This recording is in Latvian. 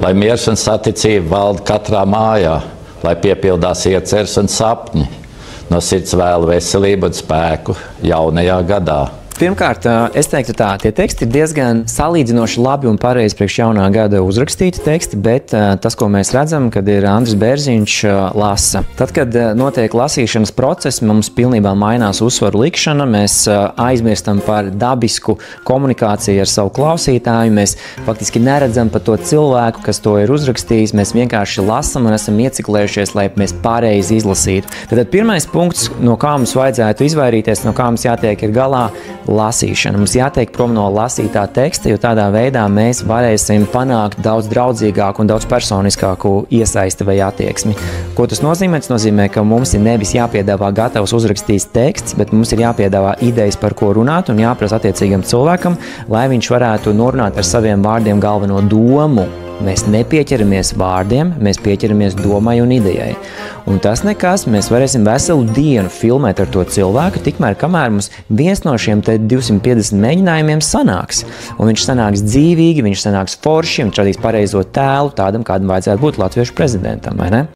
lai miers un saticība valda katrā mājā, lai piepildās ieceres un sapņi. No sirds vēlu veselību un spēku jaunajā gadā. Pirmkārt, es teiktu tā, tie teksti ir diezgan salīdzinoši labi un pareizi priekš jaunā gada uzrakstīti teksti, bet tas, ko mēs redzam, kad ir Andris Bērziņš lasa. Tad, kad notiek lasīšanas process, mums pilnībā mainās uzsvaru likšana, mēs aizmirstam par dabisku komunikāciju ar savu klausītāju, mēs faktiski neredzam par to cilvēku, kas to ir uzrakstījis, mēs vienkārši lasam un esam ieciklējušies, lai mēs pareizi izlasītu. Tad pirmais punkts, no kā mums vajadzētu izvairīties, no kā mums jātiek ir galā, lasīšana. Mums jātiek prom no lasītā teksta, jo tādā veidā mēs varēsim panākt daudz draudzīgāku un daudz personiskāku iesaisti vai attieksmi. Ko tas nozīmē? Tas nozīmē, ka mums ir nevis jāpiedāvā gatavs uzrakstīts teksts, bet mums ir jāpiedāvā idejas, par ko runāt, un jāprasa attiecīgam cilvēkam, lai viņš varētu norunāt ar saviem vārdiem galveno domu. Mēs nepieķeramies vārdiem, mēs pieķeramies domai un idejai. Un tas nekas, mēs varēsim veselu dienu filmēt ar to cilvēku, tikmēr, kamēr mums viens no šiem 250 mēģinājumiem sanāks. Un viņš sanāks dzīvīgi, viņš sanāks forši, viņš radīs pareizo tēlu tādam, kādam vajadzētu būt latviešu prezidentam, vai ne?